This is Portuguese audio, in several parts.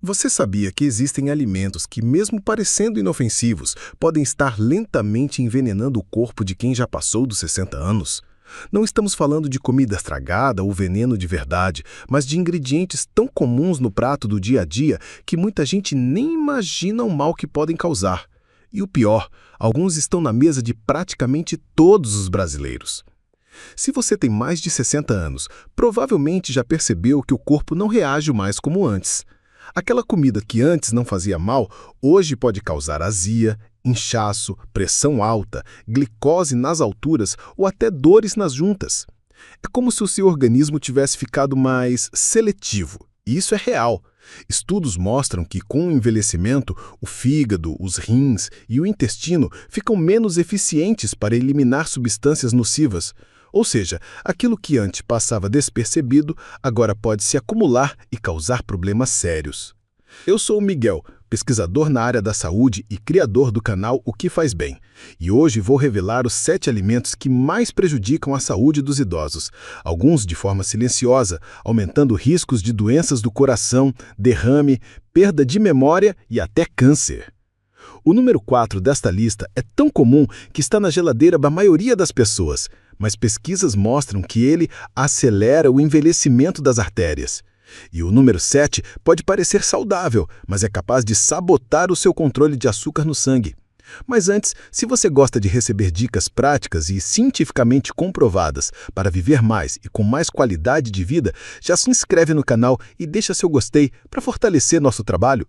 Você sabia que existem alimentos que, mesmo parecendo inofensivos, podem estar lentamente envenenando o corpo de quem já passou dos 60 anos? Não estamos falando de comida estragada ou veneno de verdade, mas de ingredientes tão comuns no prato do dia a dia que muita gente nem imagina o mal que podem causar. E o pior, alguns estão na mesa de praticamente todos os brasileiros. Se você tem mais de 60 anos, provavelmente já percebeu que o corpo não reage mais como antes. Aquela comida que antes não fazia mal, hoje pode causar azia, inchaço, pressão alta, glicose nas alturas ou até dores nas juntas. É como se o seu organismo tivesse ficado mais seletivo. E isso é real. Estudos mostram que, com o envelhecimento, o fígado, os rins e o intestino ficam menos eficientes para eliminar substâncias nocivas. Ou seja, aquilo que antes passava despercebido, agora pode se acumular e causar problemas sérios. Eu sou o Miguel, pesquisador na área da saúde e criador do canal O Que Faz Bem. E hoje vou revelar os 7 alimentos que mais prejudicam a saúde dos idosos, alguns de forma silenciosa, aumentando riscos de doenças do coração, derrame, perda de memória e até câncer. O número 4 desta lista é tão comum que está na geladeira da maioria das pessoas, mas pesquisas mostram que ele acelera o envelhecimento das artérias. E o número 7 pode parecer saudável, mas é capaz de sabotar o seu controle de açúcar no sangue. Mas antes, se você gosta de receber dicas práticas e cientificamente comprovadas para viver mais e com mais qualidade de vida, já se inscreve no canal e deixa seu gostei para fortalecer nosso trabalho.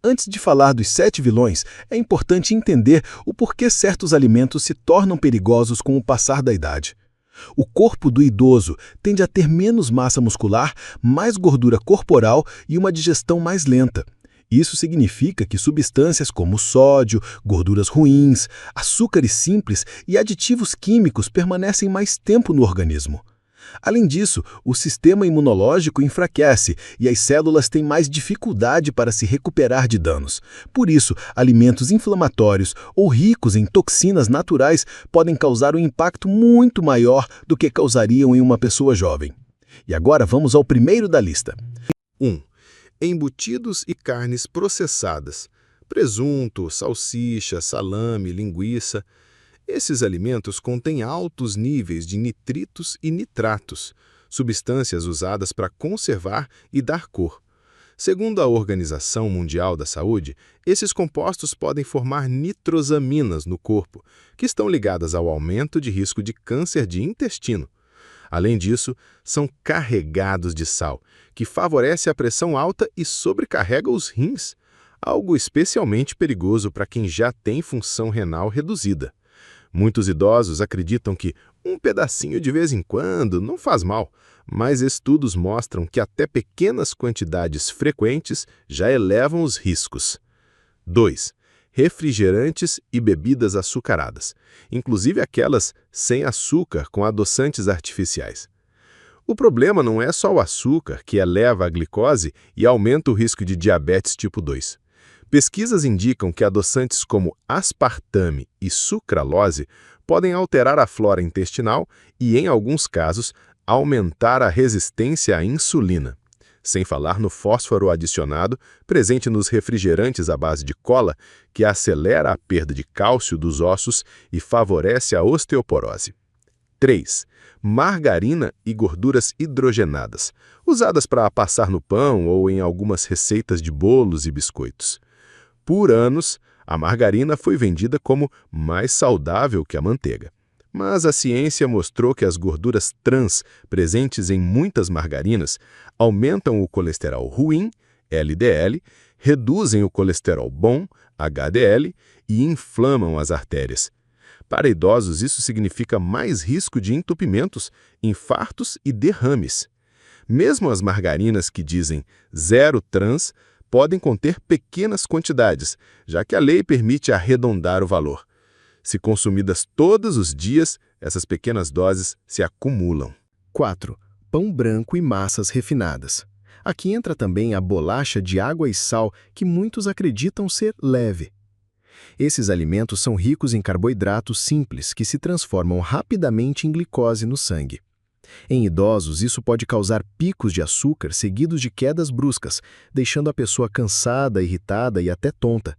Antes de falar dos 7 vilões, é importante entender o porquê certos alimentos se tornam perigosos com o passar da idade. O corpo do idoso tende a ter menos massa muscular, mais gordura corporal e uma digestão mais lenta. Isso significa que substâncias como sódio, gorduras ruins, açúcares simples e aditivos químicos permanecem mais tempo no organismo. Além disso, o sistema imunológico enfraquece e as células têm mais dificuldade para se recuperar de danos. Por isso, alimentos inflamatórios ou ricos em toxinas naturais podem causar um impacto muito maior do que causariam em uma pessoa jovem. E agora vamos ao primeiro da lista. 1. Embutidos e carnes processadas. Presunto, salsicha, salame, linguiça. Esses alimentos contêm altos níveis de nitritos e nitratos, substâncias usadas para conservar e dar cor. Segundo a Organização Mundial da Saúde, esses compostos podem formar nitrosaminas no corpo, que estão ligadas ao aumento de risco de câncer de intestino. Além disso, são carregados de sal, que favorece a pressão alta e sobrecarrega os rins, algo especialmente perigoso para quem já tem função renal reduzida. Muitos idosos acreditam que um pedacinho de vez em quando não faz mal, mas estudos mostram que até pequenas quantidades frequentes já elevam os riscos. 2. Refrigerantes e bebidas açucaradas, inclusive aquelas sem açúcar com adoçantes artificiais. O problema não é só o açúcar, que eleva a glicose e aumenta o risco de diabetes tipo 2. Pesquisas indicam que adoçantes como aspartame e sucralose podem alterar a flora intestinal e, em alguns casos, aumentar a resistência à insulina. Sem falar no fósforo adicionado, presente nos refrigerantes à base de cola, que acelera a perda de cálcio dos ossos e favorece a osteoporose. 3. Margarina e gorduras hidrogenadas, usadas para passar no pão ou em algumas receitas de bolos e biscoitos. Por anos, a margarina foi vendida como mais saudável que a manteiga. Mas a ciência mostrou que as gorduras trans presentes em muitas margarinas aumentam o colesterol ruim, LDL, reduzem o colesterol bom, HDL, e inflamam as artérias. Para idosos, isso significa mais risco de entupimentos, infartos e derrames. Mesmo as margarinas que dizem zero trans podem conter pequenas quantidades, já que a lei permite arredondar o valor. Se consumidas todos os dias, essas pequenas doses se acumulam. 4. Pão branco e massas refinadas. Aqui entra também a bolacha de água e sal, que muitos acreditam ser leve. Esses alimentos são ricos em carboidratos simples, que se transformam rapidamente em glicose no sangue. Em idosos, isso pode causar picos de açúcar seguidos de quedas bruscas, deixando a pessoa cansada, irritada e até tonta.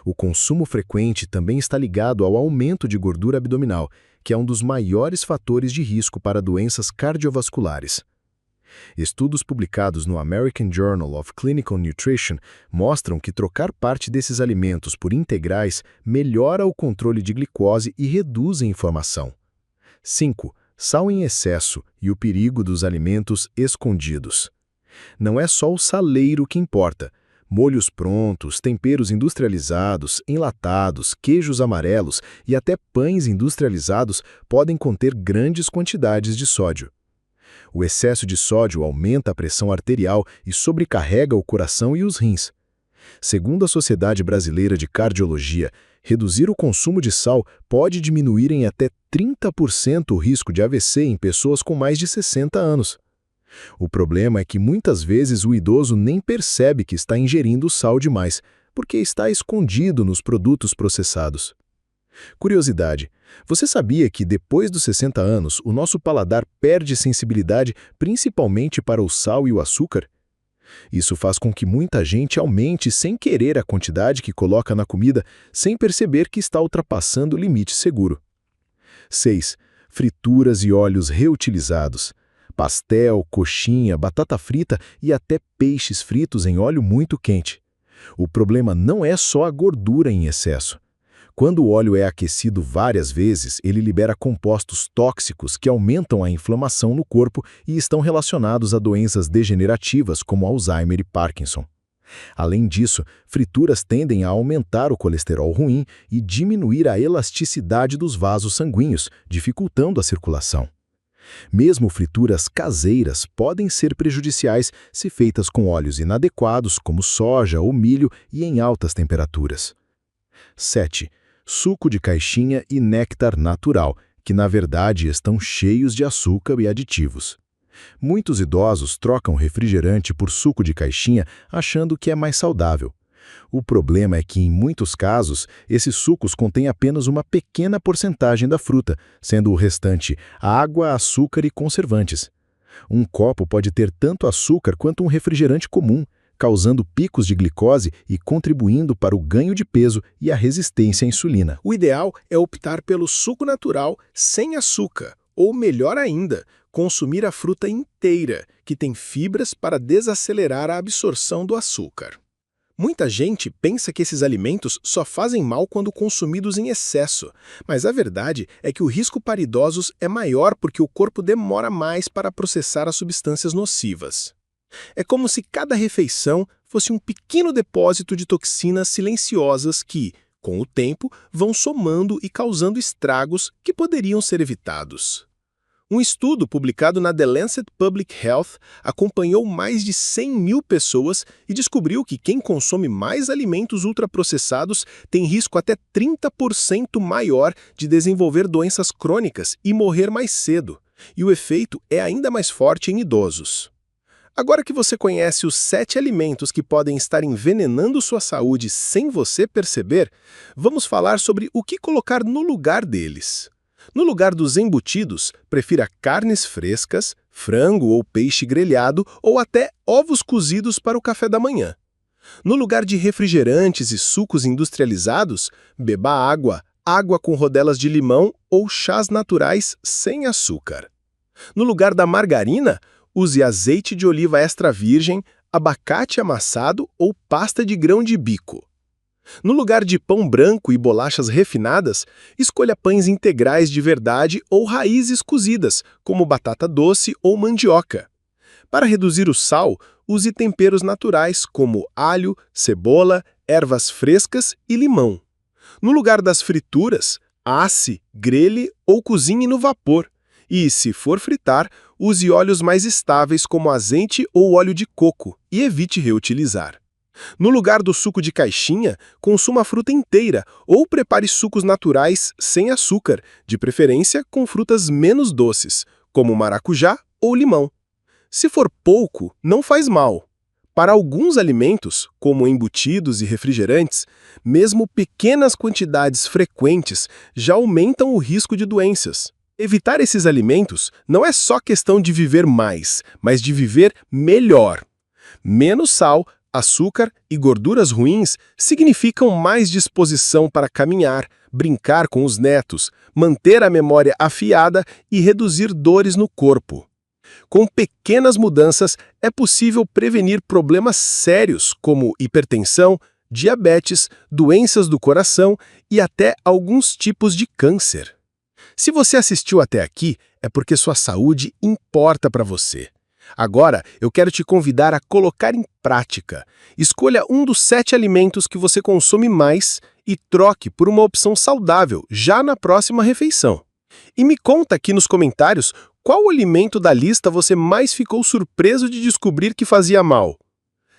O consumo frequente também está ligado ao aumento de gordura abdominal, que é um dos maiores fatores de risco para doenças cardiovasculares. Estudos publicados no American Journal of Clinical Nutrition mostram que trocar parte desses alimentos por integrais melhora o controle de glicose e reduz a inflamação. 5. Sal em excesso e o perigo dos alimentos escondidos. Não é só o saleiro que importa. Molhos prontos, temperos industrializados, enlatados, queijos amarelos e até pães industrializados podem conter grandes quantidades de sódio. O excesso de sódio aumenta a pressão arterial e sobrecarrega o coração e os rins. Segundo a Sociedade Brasileira de Cardiologia, reduzir o consumo de sal pode diminuir em até 30% o risco de AVC em pessoas com mais de 60 anos. O problema é que muitas vezes o idoso nem percebe que está ingerindo sal demais, porque está escondido nos produtos processados. Curiosidade: você sabia que depois dos 60 anos o nosso paladar perde sensibilidade principalmente para o sal e o açúcar? Isso faz com que muita gente aumente sem querer a quantidade que coloca na comida, sem perceber que está ultrapassando o limite seguro. 6. Frituras e óleos reutilizados. Pastel, coxinha, batata frita e até peixes fritos em óleo muito quente. O problema não é só a gordura em excesso. Quando o óleo é aquecido várias vezes, ele libera compostos tóxicos que aumentam a inflamação no corpo e estão relacionados a doenças degenerativas como Alzheimer e Parkinson. Além disso, frituras tendem a aumentar o colesterol ruim e diminuir a elasticidade dos vasos sanguíneos, dificultando a circulação. Mesmo frituras caseiras podem ser prejudiciais se feitas com óleos inadequados, como soja ou milho, e em altas temperaturas. 7. Suco de caixinha e néctar natural, que na verdade estão cheios de açúcar e aditivos. Muitos idosos trocam refrigerante por suco de caixinha achando que é mais saudável. O problema é que, em muitos casos, esses sucos contêm apenas uma pequena porcentagem da fruta, sendo o restante água, açúcar e conservantes. Um copo pode ter tanto açúcar quanto um refrigerante comum, causando picos de glicose e contribuindo para o ganho de peso e a resistência à insulina. O ideal é optar pelo suco natural sem açúcar, ou melhor ainda, consumir a fruta inteira, que tem fibras para desacelerar a absorção do açúcar. Muita gente pensa que esses alimentos só fazem mal quando consumidos em excesso, mas a verdade é que o risco para idosos é maior porque o corpo demora mais para processar as substâncias nocivas. É como se cada refeição fosse um pequeno depósito de toxinas silenciosas que, com o tempo, vão somando e causando estragos que poderiam ser evitados. Um estudo publicado na The Lancet Public Health acompanhou mais de 100 mil pessoas e descobriu que quem consome mais alimentos ultraprocessados tem risco até 30% maior de desenvolver doenças crônicas e morrer mais cedo, e o efeito é ainda mais forte em idosos. Agora que você conhece os 7 alimentos que podem estar envenenando sua saúde sem você perceber, vamos falar sobre o que colocar no lugar deles. No lugar dos embutidos, prefira carnes frescas, frango ou peixe grelhado ou até ovos cozidos para o café da manhã. No lugar de refrigerantes e sucos industrializados, beba água, água com rodelas de limão ou chás naturais sem açúcar. No lugar da margarina, use azeite de oliva extra virgem, abacate amassado ou pasta de grão de bico. No lugar de pão branco e bolachas refinadas, escolha pães integrais de verdade ou raízes cozidas, como batata doce ou mandioca. Para reduzir o sal, use temperos naturais como alho, cebola, ervas frescas e limão. No lugar das frituras, asse, grelhe ou cozinhe no vapor. E, se for fritar, use óleos mais estáveis como azeite ou óleo de coco e evite reutilizar. No lugar do suco de caixinha, consuma a fruta inteira ou prepare sucos naturais sem açúcar, de preferência com frutas menos doces, como maracujá ou limão. Se for pouco, não faz mal. Para alguns alimentos, como embutidos e refrigerantes, mesmo pequenas quantidades frequentes já aumentam o risco de doenças. Evitar esses alimentos não é só questão de viver mais, mas de viver melhor. Menos sal, açúcar e gorduras ruins significam mais disposição para caminhar, brincar com os netos, manter a memória afiada e reduzir dores no corpo. Com pequenas mudanças, é possível prevenir problemas sérios como hipertensão, diabetes, doenças do coração e até alguns tipos de câncer. Se você assistiu até aqui, é porque sua saúde importa para você. Agora, eu quero te convidar a colocar em prática. Escolha um dos 7 alimentos que você consome mais e troque por uma opção saudável já na próxima refeição. E me conta aqui nos comentários qual alimento da lista você mais ficou surpreso de descobrir que fazia mal.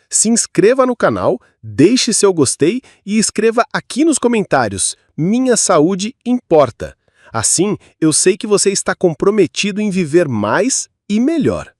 Se inscreva no canal, deixe seu gostei e escreva aqui nos comentários: "Minha saúde importa". Assim, eu sei que você está comprometido em viver mais e melhor.